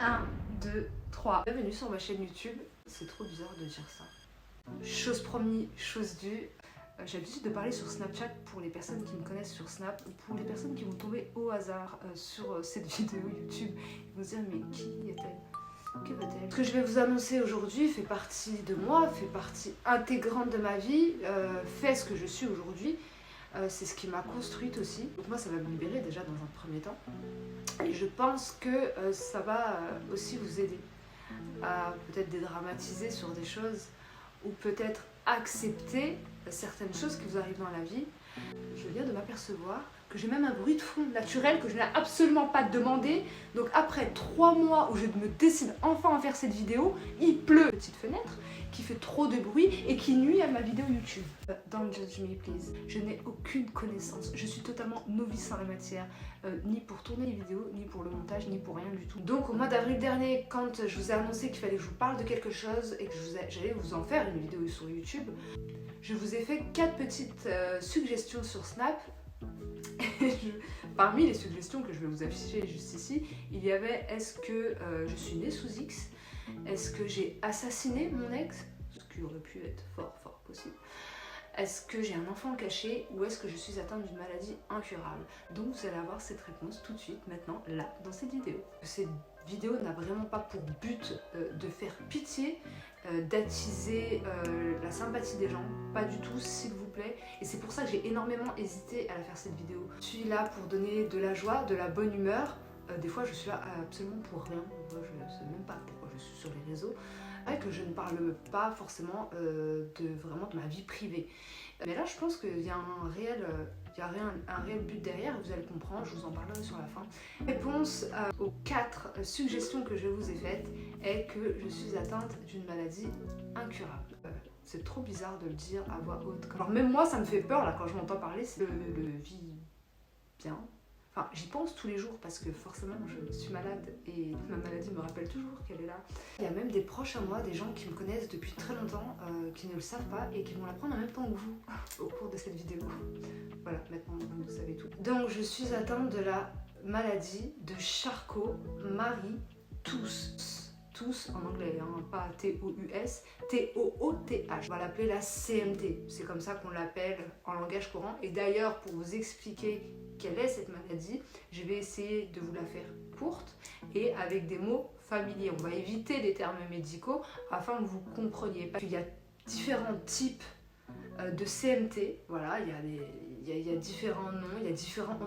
1, 2, 3. Bienvenue sur ma chaîne YouTube. C'est trop bizarre de dire ça. Chose promise, chose due. J'ai l'habitude de parler sur Snapchat pour les personnes qui me connaissent sur Snap ou pour les personnes qui vont tomber au hasard sur cette vidéo YouTube. Ils vont se dire mais qui est-elle? Que veut-elle? Ce que je vais vous annoncer aujourd'hui fait partie de moi, fait partie intégrante de ma vie, fait ce que je suis aujourd'hui. C'est ce qui m'a construite aussi. Donc moi ça va me libérer déjà dans un premier temps. Et je pense que ça va aussi vous aider à peut-être dédramatiser sur des choses ou peut-être accepter certaines choses qui vous arrivent dans la vie. Je viens de m'apercevoir que j'ai même un bruit de fond naturel que je n'ai absolument pas demandé. Donc après 3 mois où je me décide enfin à faire cette vidéo, il pleut. Petite fenêtre qui fait trop de bruit et qui nuit à ma vidéo YouTube. Don't judge me please. Je n'ai aucune connaissance. Je suis totalement novice en la matière. Ni pour tourner les vidéos, ni pour le montage, ni pour rien du tout. Donc au mois d'avril dernier, quand je vous ai annoncé qu'il fallait que je vous parle de quelque chose et que j'allais vous en faire une vidéo sur YouTube, je vous ai fait 4 petites suggestions sur Snap. Parmi les suggestions que je vais vous afficher juste ici, il y avait est-ce que je suis née sous X? Est-ce que j'ai assassiné mon ex? Ce qui aurait pu être fort possible. Est-ce que j'ai un enfant caché ou est-ce que je suis atteinte d'une maladie incurable? Donc vous allez avoir cette réponse tout de suite, maintenant, là, dans cette vidéo. Cette vidéo n'a vraiment pas pour but de faire pitié, d'attiser la sympathie des gens, pas du tout, s'il vous plaît. Et c'est pour ça que j'ai énormément hésité à la faire cette vidéo. Je suis là pour donner de la joie, de la bonne humeur. Des fois je suis là absolument pour rien, moi, je ne sais même pas pourquoi je suis sur les réseaux. Que je ne parle pas forcément vraiment de ma vie privée. Mais là je pense qu'il y a un réel but derrière, vous allez comprendre, je vous en parlerai sur la fin. Réponse aux 4 suggestions que je vous ai faites est que je suis atteinte d'une maladie incurable. C'est trop bizarre de le dire à voix haute. Alors même moi ça me fait peur là quand je m'entends parler, c'est le vis bien. Enfin, j'y pense tous les jours parce que forcément je suis malade et ma maladie me rappelle toujours qu'elle est là. Il y a même des proches à moi, des gens qui me connaissent depuis très longtemps, qui ne le savent pas et qui vont l'apprendre en même temps que vous au cours de cette vidéo. Voilà, maintenant vous savez tout. Donc je suis atteinte de la maladie de Charcot-Marie Tooth en anglais, hein, pas T-O-U-S, T-O-O-T-H. On va l'appeler la CMT, c'est comme ça qu'on l'appelle en langage courant. Et d'ailleurs, pour vous expliquer quelle est cette maladie, je vais essayer de vous la faire courte et avec des mots familiers. On va éviter les termes médicaux afin que vous compreniez. Parce qu'il y a différents types de CMT, voilà, il y a différents noms, il y a différents,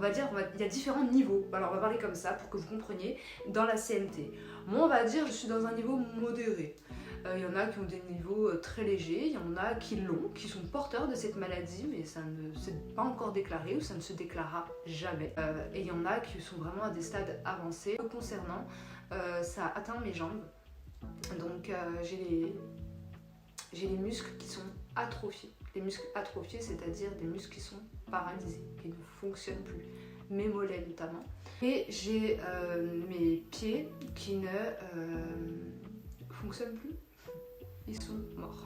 il y a différents niveaux. Alors on va parler comme ça pour que vous compreniez dans la CMT. Moi on va dire je suis dans un niveau modéré. Il y en a qui ont des niveaux très légers, il y en a qui l'ont, qui sont porteurs de cette maladie, mais ça ne s'est pas encore déclaré ou ça ne se déclarera jamais. Et il y en a qui sont vraiment à des stades avancés. Concernant, ça atteint mes jambes, donc j'ai les muscles qui sont atrophiés. Les muscles atrophiés, c'est-à-dire des muscles qui sont paralysés, qui ne fonctionnent plus, mes mollets notamment. Et j'ai mes pieds qui ne fonctionnent plus. Ils sont morts.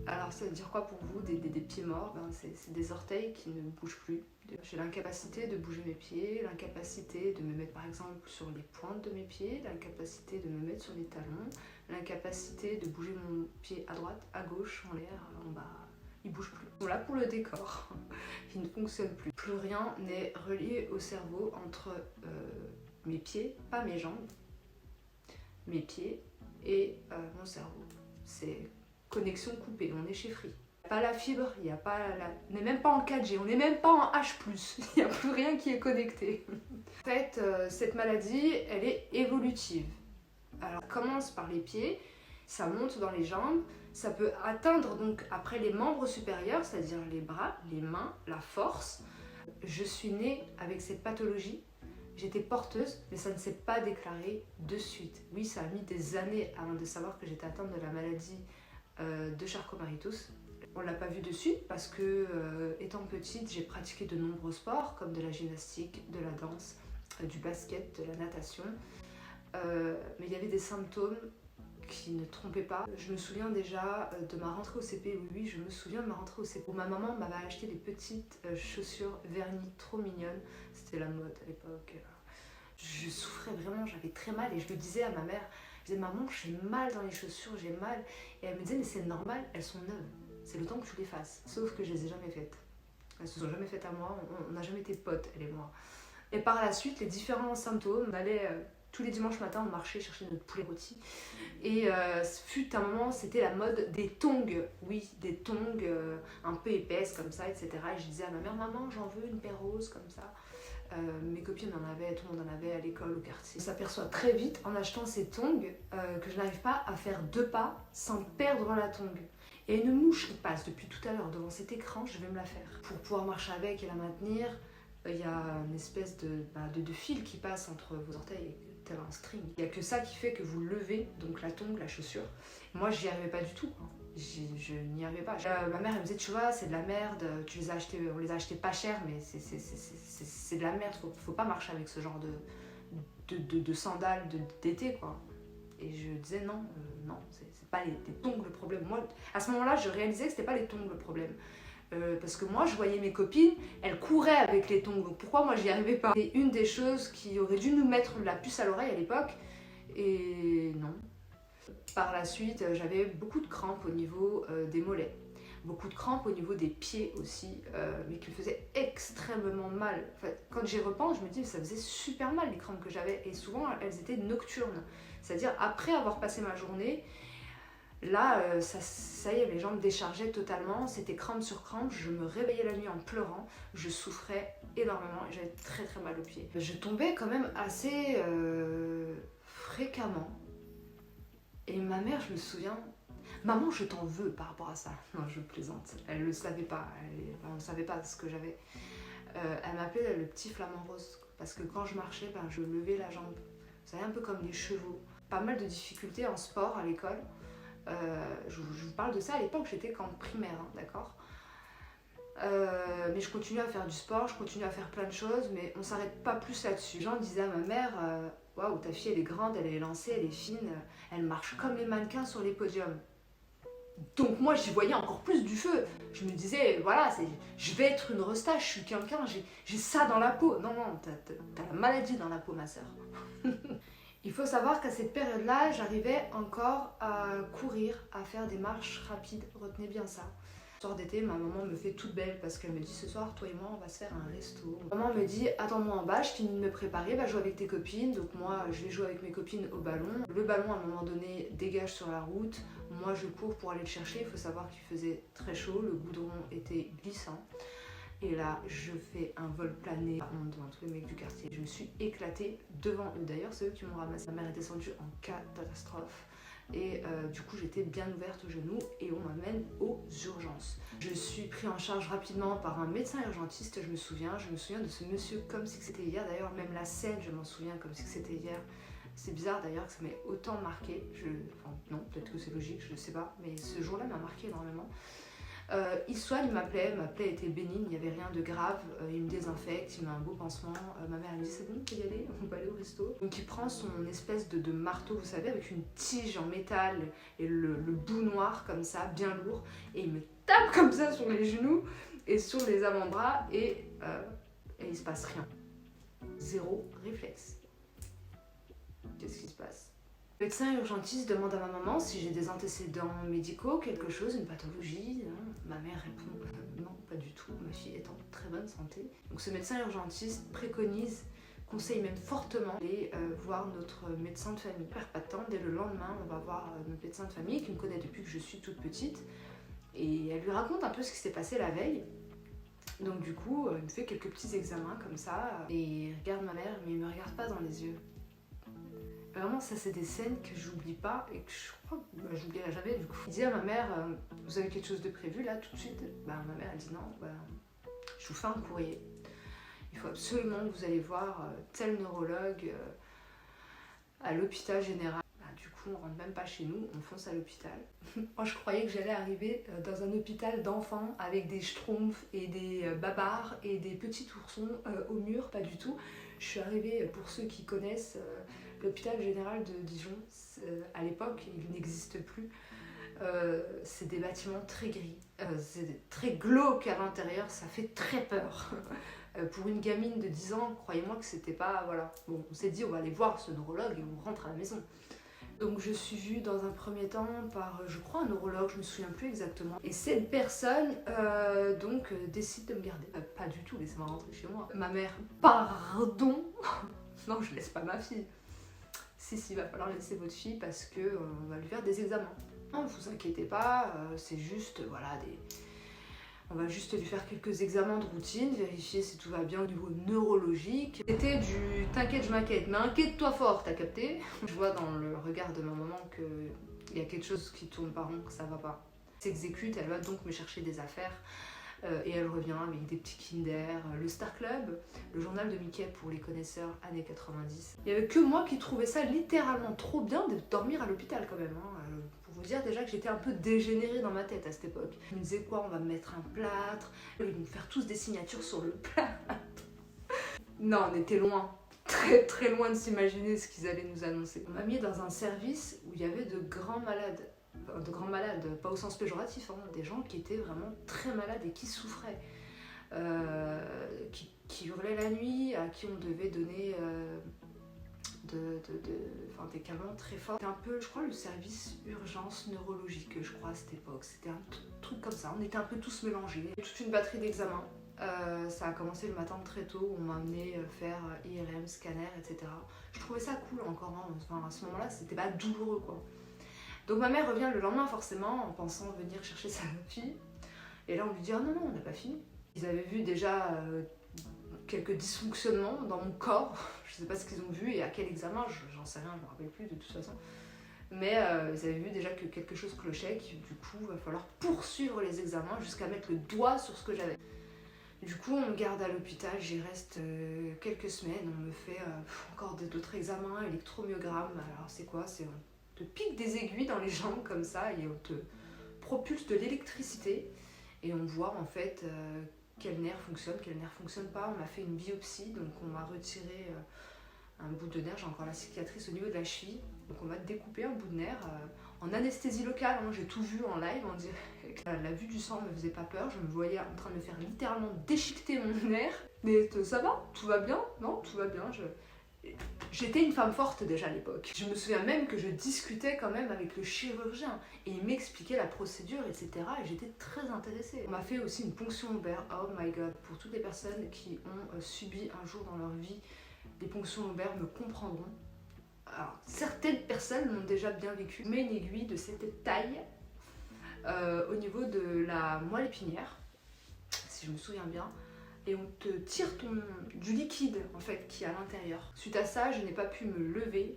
Alors ça veut dire quoi pour vous des pieds morts? C'est des orteils qui ne bougent plus. J'ai l'incapacité de bouger mes pieds, l'incapacité de me mettre par exemple sur les pointes de mes pieds, l'incapacité de me mettre sur les talons, l'incapacité de bouger mon pied à droite, à gauche, en l'air, en bas. Ils bougent plus. Voilà pour le décor. Il ne fonctionne plus. Plus rien n'est relié au cerveau entre mes pieds, pas mes jambes, mes pieds et mon cerveau. C'est connexion coupée, on est chez Free. Pas la fibre, il y a pas on n'est même pas en 4G, on n'est même pas en H+, il n'y a plus rien qui est connecté. En fait, cette maladie, elle est évolutive. Alors, ça commence par les pieds, ça monte dans les jambes, ça peut atteindre donc après les membres supérieurs, c'est-à-dire les bras, les mains, la force. Je suis née avec cette pathologie. J'étais porteuse, mais ça ne s'est pas déclaré de suite. Oui, ça a mis des années avant de savoir que j'étais atteinte de la maladie de Charcot-Marie-Tooth. On ne l'a pas vu de suite parce que, étant petite, j'ai pratiqué de nombreux sports, comme de la gymnastique, de la danse, du basket, de la natation. Mais il y avait des symptômes qui ne trompaient pas. Je me souviens déjà de ma rentrée au CP, oui, je me souviens de ma rentrée au CP. Ma maman m'avait acheté des petites chaussures vernies trop mignonnes, c'était la mode à l'époque. Je souffrais vraiment, j'avais très mal et je le disais à ma mère, je disais maman j'ai mal dans les chaussures, j'ai mal. Et elle me disait mais c'est normal, elles sont neuves, c'est le temps que tu les fasses. Sauf que je les ai jamais faites. Elles se sont jamais faites à moi, on n'a jamais été potes elle et moi. Et par la suite les différents symptômes, on allait tous les dimanches matins on marchait chercher notre poulet rôti. Et fut un moment c'était la mode des tongs, oui des tongs un peu épaisses comme ça etc. Et je disais à ma mère maman j'en veux une paire rose comme ça. Mes copines en avaient, tout le monde en avait à l'école, au quartier. On s'aperçoit très vite en achetant ces tongs que je n'arrive pas à faire 2 pas sans perdre la tongue. Et une mouche qui passe depuis tout à l'heure devant cet écran, je vais me la faire. Pour pouvoir marcher avec et la maintenir, il y a une espèce de fil qui passe entre vos orteils, tel un string. Il n'y a que ça qui fait que vous levez, donc la tongue, la chaussure. Moi, j'y arrivais pas du tout. Je n'y arrivais pas. Ma mère elle me disait tu vois c'est de la merde, on les a achetés pas cher mais c'est de la merde, faut pas marcher avec ce genre de sandales d'été quoi. Et je disais non, c'est pas les tongs le problème. Moi à ce moment-là je réalisais que c'était pas les tongs le problème. Parce que moi je voyais mes copines, elles couraient avec les tongs, donc pourquoi moi j'y arrivais pas? C'est une des choses qui aurait dû nous mettre la puce à l'oreille à l'époque, et non. Par la suite, j'avais beaucoup de crampes au niveau des mollets, beaucoup de crampes au niveau des pieds aussi, mais qui me faisaient extrêmement mal. En fait, quand j'y repense, je me dis que ça faisait super mal les crampes que j'avais, et souvent elles étaient nocturnes. C'est-à-dire après avoir passé ma journée, là, ça y est, mes jambes déchargeaient totalement, c'était crampe sur crampe, je me réveillais la nuit en pleurant, je souffrais énormément et j'avais très très mal aux pieds. Je tombais quand même assez fréquemment. Et ma mère, je me souviens, maman, je t'en veux par rapport à ça. Non, je plaisante. Elle le savait pas. On ne savait pas ce que j'avais. Elle m'appelait le petit flamant rose. Parce que quand je marchais, je levais la jambe. Vous savez, un peu comme les chevaux. Pas mal de difficultés en sport à l'école. Je vous parle de ça à l'époque, j'étais qu'en primaire, hein, d'accord. Mais je continuais à faire du sport, je continuais à faire plein de choses, mais on s'arrête pas plus là-dessus. Les gens disaient à ma mère, waouh, ta fille elle est grande, elle est lancée, elle est fine, elle marche comme les mannequins sur les podiums. Donc moi j'y voyais encore plus du feu. Je me disais, voilà, je vais être une resta, je suis quelqu'un, j'ai ça dans la peau. Non, t'as la maladie dans la peau, ma soeur. Il faut savoir qu'à cette période-là, j'arrivais encore à courir, à faire des marches rapides, retenez bien ça. Ce soir d'été, ma maman me fait toute belle parce qu'elle me dit ce soir, toi et moi, on va se faire un resto. Maman me dit attends-moi en bas, je finis de me préparer, va jouer avec tes copines. Donc moi, je vais jouer avec mes copines au ballon. Le ballon, à un moment donné, dégage sur la route. Moi, je cours pour aller le chercher. Il faut savoir qu'il faisait très chaud, le goudron était glissant. Et là, je fais un vol plané devant tous les mecs du quartier. Je me suis éclatée devant eux. D'ailleurs, c'est eux qui m'ont ramassé. Ma mère est descendue en catastrophe. Et du coup j'étais bien ouverte au genou et on m'amène aux urgences. Je suis pris en charge rapidement par un médecin urgentiste, je me souviens de ce monsieur comme si c'était hier. D'ailleurs même la scène je m'en souviens comme si c'était hier. C'est bizarre d'ailleurs que ça m'ait autant marqué. Enfin non, peut-être que c'est logique, je ne sais pas, mais ce jour-là m'a marqué énormément. Il soigne ma plaie était bénigne, il n'y avait rien de grave, il me désinfecte, il met un beau pansement, ma mère elle me dit c'est bon, on peut y aller, on peut aller au resto. Donc il prend son espèce de marteau, vous savez, avec une tige en métal et le bout noir comme ça, bien lourd, et il me tape comme ça sur les genoux et sur les avant-bras et il se passe rien. Zéro réflexe. Qu'est-ce qui se passe ? Le médecin urgentiste demande à ma maman si j'ai des antécédents médicaux, quelque chose, une pathologie. Ma mère répond non, pas du tout, ma fille est en très bonne santé. Donc ce médecin urgentiste conseille même fortement d'aller voir notre médecin de famille. On perd pas de temps, dès le lendemain, on va voir notre médecin de famille qui me connaît depuis que je suis toute petite. Et elle lui raconte un peu ce qui s'est passé la veille. Donc du coup, il me fait quelques petits examens comme ça. Et il regarde ma mère, mais il me regarde pas dans les yeux. Vraiment, ça c'est des scènes que j'oublie pas et que je crois que j'oublierai jamais du coup. Il dit à ma mère, vous avez quelque chose de prévu là tout de suite? Ma mère elle dit non, je vous fais un courrier. Il faut absolument que vous allez voir tel neurologue à l'hôpital général. Du coup, on rentre même pas chez nous, on fonce à l'hôpital. Moi je croyais que j'allais arriver dans un hôpital d'enfants avec des schtroumpfs et des babards et des petits oursons au mur, pas du tout. Je suis arrivée, pour ceux qui connaissent, l'hôpital général de Dijon, à l'époque, il n'existe plus. C'est des bâtiments très gris, c'est très glauque à l'intérieur, ça fait très peur. Pour une gamine de 10 ans, croyez-moi que c'était pas... Voilà. Bon, on s'est dit, on va aller voir ce neurologue et on rentre à la maison. Donc je suis vue dans un premier temps par, je crois, un neurologue, je me souviens plus exactement. Et cette personne, décide de me garder. Pas du tout, laissez-moi rentrer chez moi. Ma mère, pardon. Non, je laisse pas ma fille. Si, va falloir laisser votre fille parce que on va lui faire des examens. Non, vous inquiétez pas, c'est juste, voilà, on va juste lui faire quelques examens de routine, vérifier si tout va bien au niveau neurologique. C'était du t'inquiète, je m'inquiète, mais inquiète-toi fort, t'as capté? Je vois dans le regard de ma maman qu'il y a quelque chose qui tourne pas rond, que ça va pas. Elle s'exécute, elle va donc me chercher des affaires. Et elle revient avec des petits Kinder, le Star Club, le journal de Mickey pour les connaisseurs années 90. Il n'y avait que moi qui trouvais ça littéralement trop bien de dormir à l'hôpital quand même. Pour vous dire déjà que j'étais un peu dégénérée dans ma tête à cette époque. Je me disais quoi, on va me mettre un plâtre, ils vont me faire tous des signatures sur le plâtre. Non, on était loin. Très très loin de s'imaginer ce qu'ils allaient nous annoncer. On m'a mis dans un service où il y avait de grands malades, pas au sens péjoratif, hein, des gens qui étaient vraiment très malades et qui souffraient, qui hurlaient la nuit, à qui on devait donner des calmants très forts. C'était un peu, je crois, le service urgence neurologique, je crois, à cette époque. C'était un truc comme ça, on était un peu tous mélangés. Toute une batterie d'examens. Ça a commencé le matin très tôt, on m'a amené faire IRM, scanner, etc. Je trouvais ça cool encore, hein. Enfin, à ce moment-là, c'était pas douloureux, quoi. Donc ma mère revient le lendemain forcément en pensant venir chercher sa fille. Et là on lui dit ah non, on n'a pas fini. Ils avaient vu déjà quelques dysfonctionnements dans mon corps. Je sais pas ce qu'ils ont vu et à quel examen, j'en sais rien, je me rappelle plus de toute façon. Mais ils avaient vu déjà que quelque chose clochait, que du coup il va falloir poursuivre les examens jusqu'à mettre le doigt sur ce que j'avais. Du coup on me garde à l'hôpital, j'y reste quelques semaines, on me fait encore d'autres examens, électromyogramme. Alors c'est quoi? On te pique des aiguilles dans les jambes comme ça et on te propulse de l'électricité et on voit en fait quel nerf fonctionne pas. On m'a fait une biopsie, donc on m'a retiré un bout de nerf, j'ai encore la cicatrice au niveau de la cheville, donc on m'a découpé un bout de nerf en anesthésie locale, hein. J'ai tout vu en live en direct. La vue du sang me faisait pas peur, je me voyais en train de me faire littéralement déchiqueter mon nerf. Mais ça va? Tout va bien? Non, tout va bien. J'étais une femme forte déjà à l'époque. Je me souviens même que je discutais quand même avec le chirurgien et il m'expliquait la procédure, etc. Et j'étais très intéressée. On m'a fait aussi une ponction lombaire. Oh my god, pour toutes les personnes qui ont subi un jour dans leur vie des ponctions lombaires me comprendront. Alors, certaines personnes l'ont déjà bien vécu. On met une aiguille de cette taille au niveau de la moelle épinière, si je me souviens bien. Et on te tire du liquide en fait qui est à l'intérieur. Suite à ça, je n'ai pas pu me lever,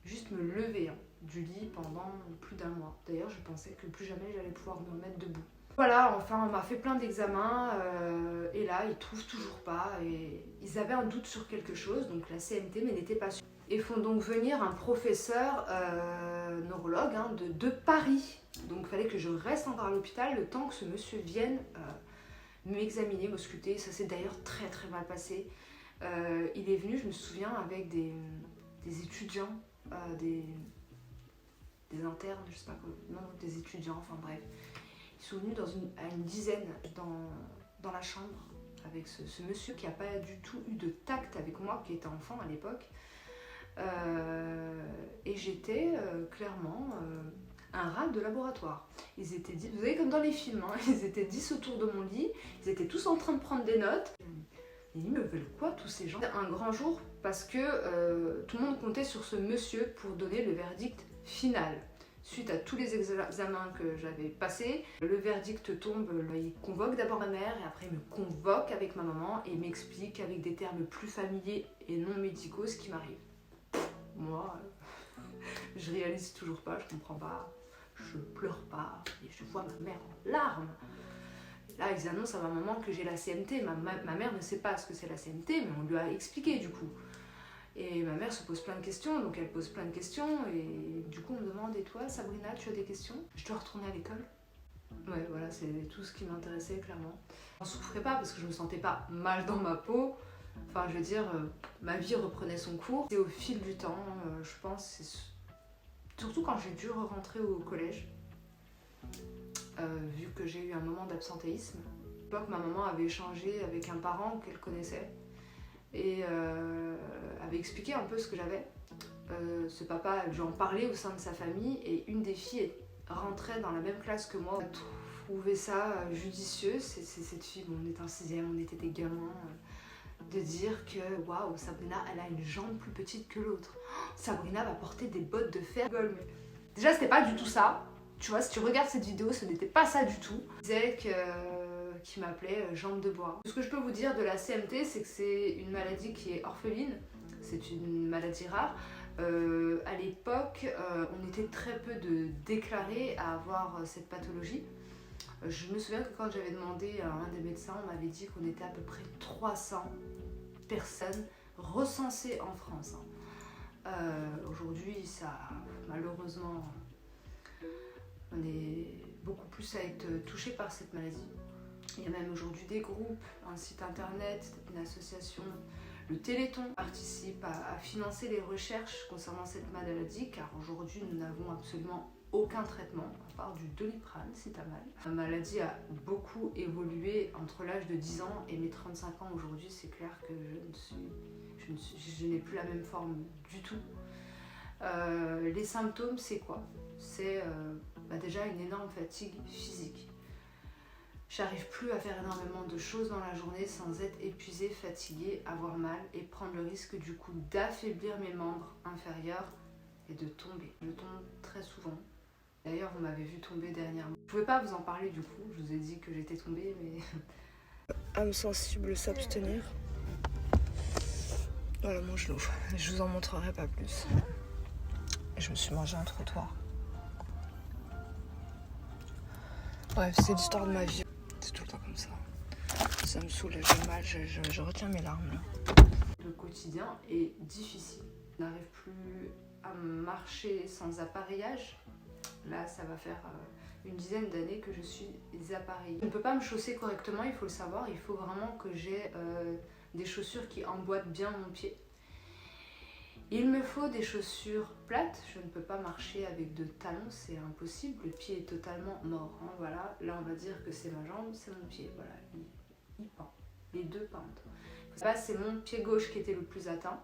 juste me lever du lit pendant plus d'un mois. D'ailleurs, je pensais que plus jamais j'allais pouvoir me remettre debout. Voilà, enfin, on m'a fait plein d'examens et là, ils trouvent toujours pas. Et ils avaient un doute sur quelque chose, donc la CMT, mais n'était pas sûre. Et font donc venir un professeur neurologue de Paris. Donc il fallait que je reste encore à l'hôpital le temps que ce monsieur vienne m'examiner, m'ausculter. Ça s'est d'ailleurs très très mal passé. Il est venu, je me souviens, avec des étudiants, des internes, je sais pas comment, non, des étudiants, enfin bref. Ils sont venus à une dizaine dans la chambre avec ce monsieur qui n'a pas du tout eu de tact avec moi, qui était enfant à l'époque. Et j'étais clairement un rat de laboratoire. Ils étaient 10, vous savez comme dans les films, hein, ils étaient 10 autour de mon lit, ils étaient tous en train de prendre des notes. Et ils me veulent quoi tous ces gens? Un grand jour parce que tout le monde comptait sur ce monsieur pour donner le verdict final. Suite à tous les examens que j'avais passés, le verdict tombe, il convoque d'abord ma mère et après il me convoque avec ma maman et m'explique avec des termes plus familiers et non médicaux ce qui m'arrive. Moi, je réalise toujours pas, je comprends pas, je pleure pas et je vois ma mère en larmes. Et là, ils annoncent à ma maman que j'ai la CMT. Ma mère ne sait pas ce que c'est la CMT, mais on lui a expliqué du coup. Et ma mère se pose plein de questions, donc elle pose plein de questions et du coup on me demande: et toi Sabrina, tu as des questions? Je dois retourner à l'école? Ouais, voilà, c'est tout ce qui m'intéressait clairement. Je n'en souffrais pas parce que je me sentais pas mal dans ma peau. Enfin, je veux dire, ma vie reprenait son cours. Et au fil du temps, je pense, surtout quand j'ai dû rentrer au collège, vu que j'ai eu un moment d'absentéisme, l'époque, ma maman avait échangé avec un parent qu'elle connaissait et avait expliqué un peu ce que j'avais. Ce papa a dû en parler au sein de sa famille et une des filles rentrait dans la même classe que moi. On a trouvé ça judicieux, c'est cette fille, bon, on était en 6ème, on était des gamins, de dire que waouh, Sabrina elle a une jambe plus petite que l'autre. Sabrina va porter des bottes de fer. Déjà c'était pas du tout ça, tu vois, si tu regardes cette vidéo ce n'était pas ça du tout. Il disait qu'il m'appelait jambe de bois. Ce que je peux vous dire de la CMT, c'est que c'est une maladie qui est orpheline, c'est une maladie rare. À l'époque, on était très peu de déclarés à avoir cette pathologie. Je me souviens que quand j'avais demandé à un des médecins, on m'avait dit qu'on était à peu près 300 personnes recensées en France. Aujourd'hui, ça, malheureusement, on est beaucoup plus à être touché par cette maladie. Il y a même aujourd'hui des groupes, un site internet, une association. Le Téléthon participe à financer les recherches concernant cette maladie car aujourd'hui nous n'avons absolument aucun traitement à part du Doliprane si t'as mal. La maladie a beaucoup évolué entre l'âge de 10 ans et mes 35 ans aujourd'hui. C'est clair que je n'ai plus la même forme du tout. Les symptômes c'est quoi? C'est déjà une énorme fatigue physique. J'arrive plus à faire énormément de choses dans la journée sans être épuisée, fatiguée, avoir mal et prendre le risque du coup d'affaiblir mes membres inférieurs et de tomber. Je tombe très souvent. D'ailleurs, vous m'avez vu tomber dernièrement. Je pouvais pas vous en parler du coup, je vous ai dit que j'étais tombée, mais... Âme sensible, s'abstenir. Voilà mon genou. Je vous en montrerai pas plus. Je me suis mangé un trottoir. Bref, c'est l'histoire de ma vie. C'est tout le temps comme ça. Ça me saoule, j'ai mal, je retiens mes larmes. Là. Le quotidien est difficile. Je n'arrive plus à marcher sans appareillage. Là, ça va faire une dizaine d'années que je suis appareillée. Je ne peux pas me chausser correctement, il faut le savoir. Il faut vraiment que j'ai des chaussures qui emboîtent bien mon pied. Il me faut des chaussures plates, je ne peux pas marcher avec de talons, c'est impossible, le pied est totalement mort. Hein, voilà. Là on va dire que c'est ma jambe, c'est mon pied, voilà, il pend, les deux pendent. Là c'est mon pied gauche qui était le plus atteint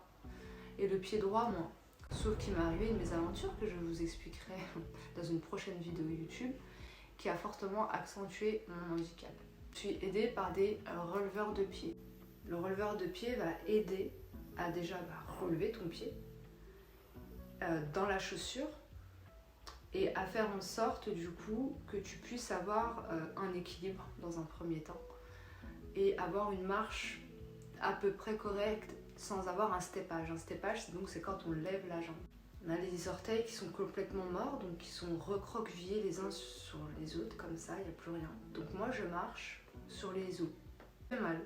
et le pied droit moins. Sauf qu'il m'est arrivé une mésaventure que je vous expliquerai dans une prochaine vidéo YouTube qui a fortement accentué mon handicap. Je suis aidée par des releveurs de pied. Le releveur de pied va aider à déjà relever ton pied dans la chaussure et à faire en sorte du coup que tu puisses avoir un équilibre dans un premier temps et avoir une marche à peu près correcte sans avoir un steppage. Un steppage c'est quand on lève la jambe. On a les orteils qui sont complètement morts, donc qui sont recroquevillés les uns sur les autres comme ça, il n'y a plus rien. Donc moi je marche sur les os. J'ai mal.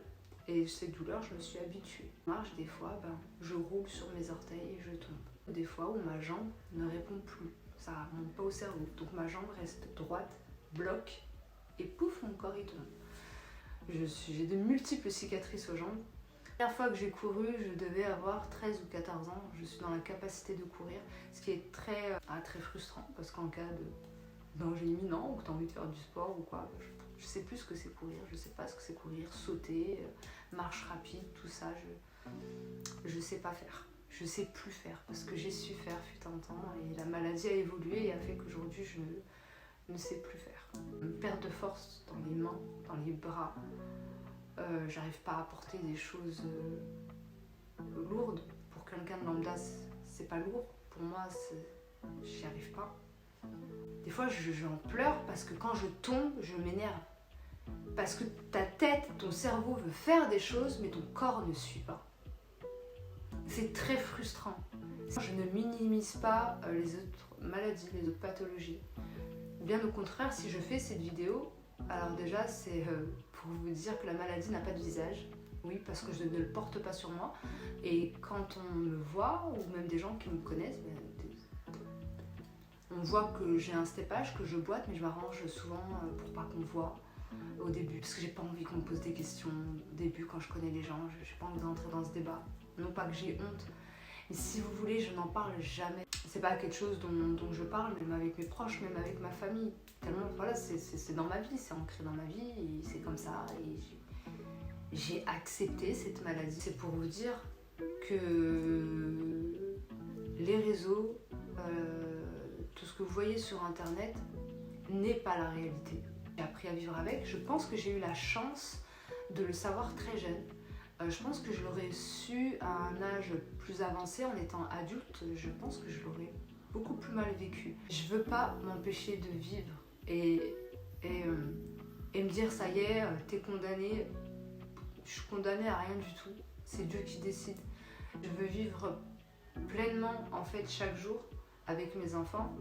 Et ces douleurs, je me suis habituée. Je marche des fois, je roule sur mes orteils et je tombe. Des fois où ma jambe ne répond plus, ça ne remonte pas au cerveau. Donc ma jambe reste droite, bloque et pouf, mon corps il tombe. J'ai de multiples cicatrices aux jambes. La première fois que j'ai couru, je devais avoir 13 ou 14 ans. Je suis dans la capacité de courir, ce qui est très frustrant parce qu'en cas de danger imminent ou que tu as envie de faire du sport ou quoi, je sais plus ce que c'est courir, je sais pas ce que c'est courir, sauter, marche rapide, tout ça, je sais pas faire. Je sais plus faire parce que j'ai su faire fut un temps et la maladie a évolué et a fait qu'aujourd'hui je ne sais plus faire. Une perte de force dans les mains, dans les bras, j'arrive pas à porter des choses lourdes. Pour quelqu'un de lambda, c'est pas lourd. Pour moi, j'y arrive pas. Des fois, j'en pleure parce que quand je tombe, je m'énerve. Parce que ta tête, ton cerveau veut faire des choses, mais ton corps ne suit pas. C'est très frustrant. Je ne minimise pas les autres maladies, les autres pathologies. Bien au contraire, si je fais cette vidéo, alors déjà, c'est pour vous dire que la maladie n'a pas de visage. Oui, parce que je ne le porte pas sur moi. Et quand on me voit, ou même des gens qui me connaissent, on voit que j'ai un steppage, que je boite, mais je m'arrange souvent pour pas qu'on me voit au début. Parce que j'ai pas envie qu'on me pose des questions au début quand je connais les gens. J'ai pas envie d'entrer dans ce débat. Non pas que j'ai honte, Mais si vous voulez, je n'en parle jamais. C'est pas quelque chose dont je parle, même avec mes proches, même avec ma famille. Tellement, voilà, c'est dans ma vie, c'est ancré dans ma vie, et c'est comme ça. Et j'ai accepté cette maladie. C'est pour vous dire que les réseaux, tout ce que vous voyez sur Internet n'est pas la réalité. J'ai appris à vivre avec. Je pense que j'ai eu la chance de le savoir très jeune. Je pense que je l'aurais su à un âge plus avancé, en étant adulte. Je pense que je l'aurais beaucoup plus mal vécu. Je veux pas m'empêcher de vivre et me dire ça y est, t'es condamné. Je suis condamnée à rien du tout. C'est Dieu qui décide. Je veux vivre pleinement en fait chaque jour avec mes enfants.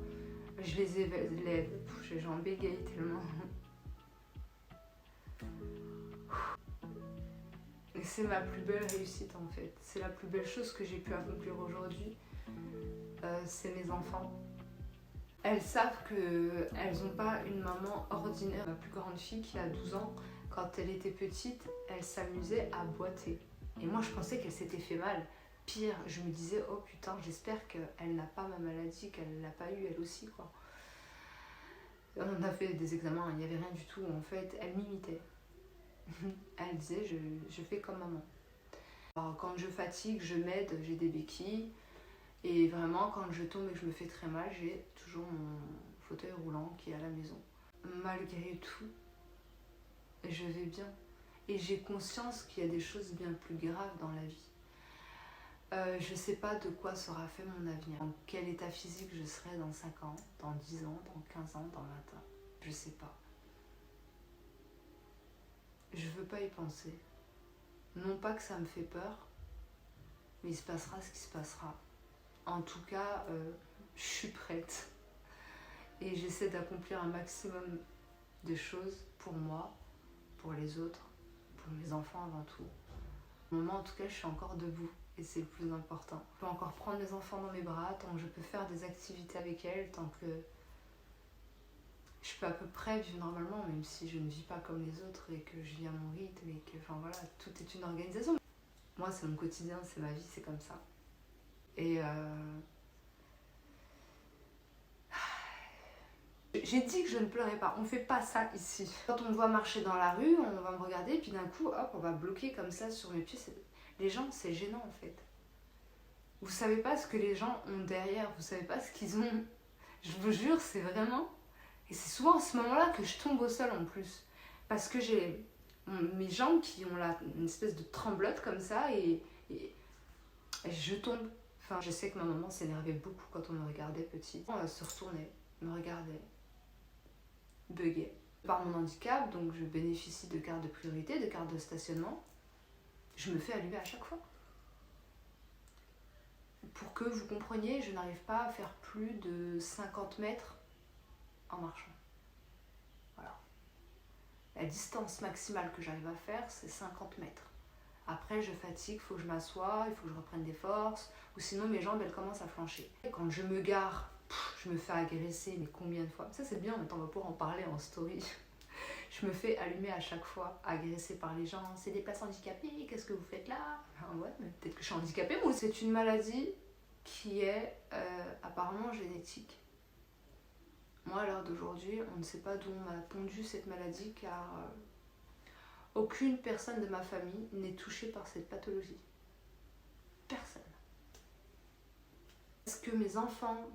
Je les élève. J'en bégaye tellement. Et c'est ma plus belle réussite en fait. C'est la plus belle chose que j'ai pu accomplir aujourd'hui. C'est mes enfants. Elles savent qu'elles n'ont pas une maman ordinaire. Ma plus grande fille qui a 12 ans, quand elle était petite, elle s'amusait à boiter. Et moi je pensais qu'elle s'était fait mal. Pire, je me disais, oh putain, j'espère qu'elle n'a pas ma maladie, qu'elle ne l'a pas eu elle aussi, quoi. On a fait des examens, il n'y avait rien du tout. En fait, elle m'imitait. Elle disait, je fais comme maman. Alors, quand je fatigue, je m'aide, j'ai des béquilles. Et vraiment, quand je tombe et que je me fais très mal, j'ai toujours mon fauteuil roulant qui est à la maison. Malgré tout, je vais bien. Et j'ai conscience qu'il y a des choses bien plus graves dans la vie. Je ne sais pas de quoi sera fait mon avenir. Dans quel état physique je serai dans 5 ans, dans 10 ans, dans 15 ans, dans 20 ans. Je ne sais pas. Je ne veux pas y penser. Non pas que ça me fait peur, mais il se passera ce qui se passera. En tout cas, je suis prête. Et j'essaie d'accomplir un maximum de choses pour moi, pour les autres, pour mes enfants avant tout. Au moment, en tout cas, je suis encore debout. Et c'est le plus important. Je peux encore prendre mes enfants dans mes bras, tant que je peux faire des activités avec elles, tant que je peux à peu près vivre normalement, même si je ne vis pas comme les autres et que je vis à mon rythme et que, enfin voilà, tout est une organisation. Moi, c'est mon quotidien, c'est ma vie, c'est comme ça. Et j'ai dit que je ne pleurais pas, on fait pas ça ici. Quand on me voit marcher dans la rue, on va me regarder, puis d'un coup, hop, on va bloquer comme ça sur mes pieds. Les gens, c'est gênant en fait. Vous savez pas ce que les gens ont derrière, vous savez pas ce qu'ils ont. Je vous jure, c'est vraiment... Et c'est souvent à ce moment-là que je tombe au sol en plus. Parce que j'ai mes jambes qui ont là une espèce de tremblote comme ça et je tombe. Enfin, je sais que ma maman s'énervait beaucoup quand on me regardait petite. Elle se retournait, me regardait, buguait. Par mon handicap, donc je bénéficie de cartes de priorité, de cartes de stationnement. Je me fais allumer à chaque fois. Pour que vous compreniez, je n'arrive pas à faire plus de 50 mètres en marchant. Voilà. La distance maximale que j'arrive à faire, c'est 50 mètres. Après, je fatigue, il faut que je m'assoie, il faut que je reprenne des forces, ou sinon mes jambes, elles commencent à flancher. Quand je me gare, je me fais agresser, mais combien de fois? Ça, c'est bien, on va pouvoir en parler en story. Je me fais allumer à chaque fois, agressée par les gens. C'est des places handicapées, qu'est-ce que vous faites là? Ah ouais, mais peut-être que je suis handicapée, moi. C'est une maladie qui est apparemment génétique. Moi, à l'heure d'aujourd'hui, on ne sait pas d'où on m'a pondu cette maladie, car aucune personne de ma famille n'est touchée par cette pathologie. Personne. Est-ce que mes enfants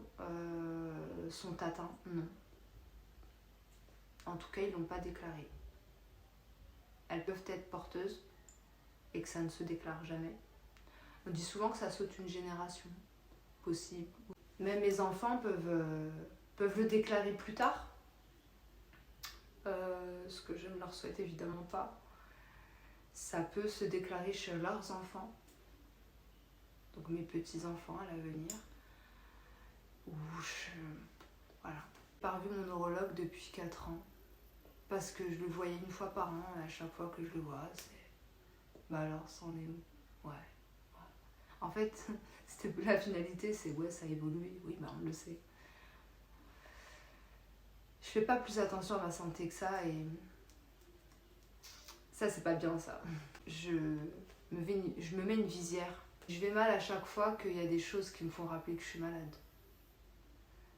sont atteints? Non. En tout cas, ils ne l'ont pas déclaré. Elles peuvent être porteuses et que ça ne se déclare jamais. On dit souvent que ça saute une génération. Possible. Même mes enfants peuvent le déclarer plus tard. Ce que je ne leur souhaite évidemment pas. Ça peut se déclarer chez leurs enfants. Donc mes petits-enfants à l'avenir. Voilà. J'ai pas revu mon neurologue depuis 4 ans. Parce que je le voyais une fois par an, et à chaque fois que je le vois, c'est... Bah alors, ça en est où? Ouais. En fait, la finalité, c'est ouais, ça a évolué. Oui, bah on le sait. Je fais pas plus attention à ma santé que ça, et... Ça, c'est pas bien, ça. Je me mets une visière Je vais mal à chaque fois qu'il y a des choses qui me font rappeler que je suis malade.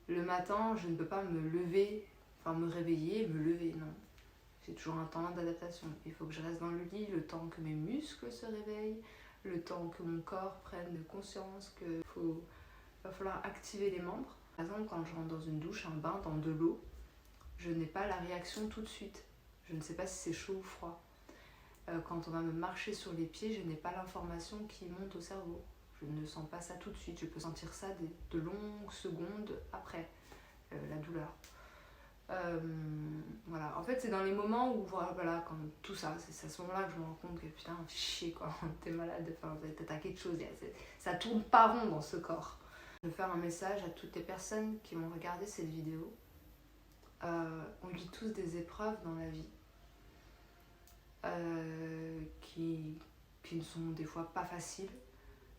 Le matin, je ne peux pas me lever, enfin me réveiller, me lever, non. J'ai toujours un temps d'adaptation. Il faut que je reste dans le lit le temps que mes muscles se réveillent, le temps que mon corps prenne conscience qu'il va falloir activer les membres. Par exemple, quand je rentre dans une douche, un bain, dans de l'eau, je n'ai pas la réaction tout de suite. Je ne sais pas si c'est chaud ou froid. Quand on va me marcher sur les pieds, je n'ai pas l'information qui monte au cerveau. Je ne sens pas ça tout de suite. Je peux sentir ça de longues secondes après la douleur. Voilà. En fait, c'est dans les moments où, voilà, quand tout ça, c'est à ce moment-là que je me rends compte que putain, chier quoi, t'es malade, enfin, t'as quelque chose, ça tourne pas rond dans ce corps. Je veux faire un message à toutes les personnes qui vont regarder cette vidéo. On vit tous des épreuves dans la vie. Qui ne sont des fois pas faciles,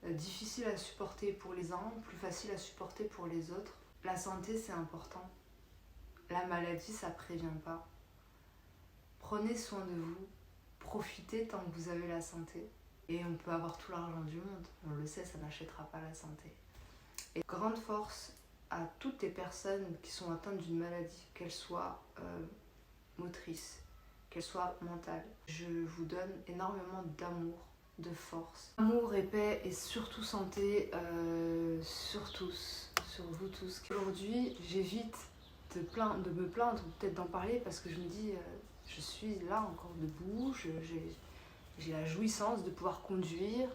difficiles à supporter pour les uns, plus faciles à supporter pour les autres. La santé, c'est important. La maladie, ça prévient pas. Prenez soin de vous, profitez tant que vous avez la santé. Et on peut avoir tout l'argent du monde, on le sait, ça n'achètera pas la santé. Et grande force à toutes les personnes qui sont atteintes d'une maladie, qu'elles soient motrices, qu'elle soit mentale. Je vous donne énormément d'amour, de force. Amour et paix et surtout santé sur tous, sur vous tous. Aujourd'hui, j'évite de me plaindre, peut-être d'en parler parce que je me dis, je suis là encore debout, j'ai la jouissance de pouvoir conduire,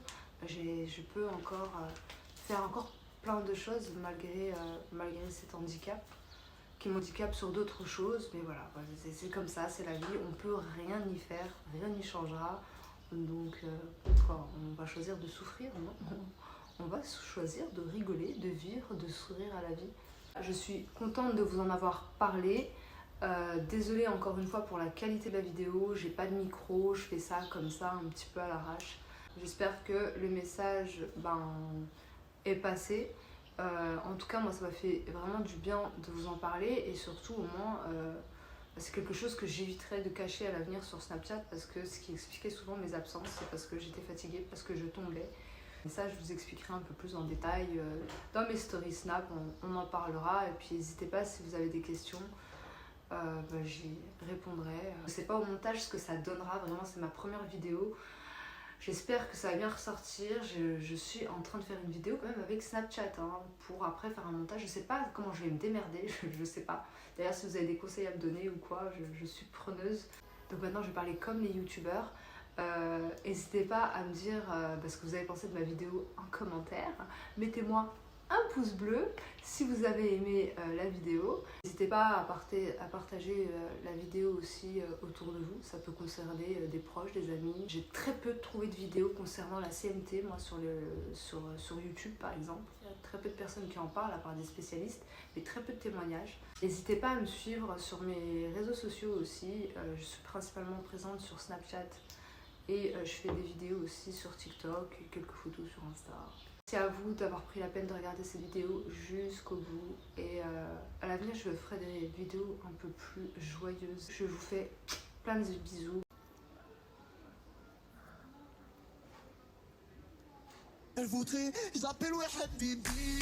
je peux encore faire encore plein de choses malgré cet handicap. Qui m'handicape sur d'autres choses, mais voilà, c'est comme ça, c'est la vie, on peut rien y faire, rien n'y changera, donc on va choisir de souffrir, non, on va choisir de rigoler, de vivre, de sourire à la vie. Je suis contente de vous en avoir parlé, désolée encore une fois pour la qualité de la vidéo, j'ai pas de micro, je fais ça comme ça, un petit peu à l'arrache. J'espère que le message est passé. En tout cas, moi, ça m'a fait vraiment du bien de vous en parler et surtout, au moins, c'est quelque chose que j'éviterai de cacher à l'avenir sur Snapchat parce que ce qui expliquait souvent mes absences, c'est parce que j'étais fatiguée, parce que je tombais. Et ça, je vous expliquerai un peu plus en détail dans mes stories Snap, on en parlera. Et puis, n'hésitez pas si vous avez des questions, j'y répondrai. Je ne sais pas au montage ce que ça donnera, vraiment, c'est ma première vidéo. J'espère que ça va bien ressortir. Je suis en train de faire une vidéo quand même avec Snapchat pour après faire un montage. Je sais pas comment je vais me démerder, je sais pas. D'ailleurs, si vous avez des conseils à me donner ou quoi, je suis preneuse. Donc maintenant, je vais parler comme les youtubeurs. N'hésitez pas à me dire ce que vous avez pensé de ma vidéo en commentaire. Mettez-moi un pouce bleu si vous avez aimé la vidéo. N'hésitez pas à partager la vidéo aussi autour de vous, ça peut concerner des proches, des amis. J'ai très peu trouvé de vidéos concernant la CMT, moi sur YouTube par exemple. Il y a très peu de personnes qui en parlent à part des spécialistes, mais très peu de témoignages. N'hésitez pas à me suivre sur mes réseaux sociaux aussi, je suis principalement présente sur Snapchat et je fais des vidéos aussi sur TikTok et quelques photos sur Insta. Merci à vous d'avoir pris la peine de regarder cette vidéo jusqu'au bout et à l'avenir je ferai des vidéos un peu plus joyeuses. Je vous fais plein de bisous. Elle voudrait, j'appelle ouais Habibi.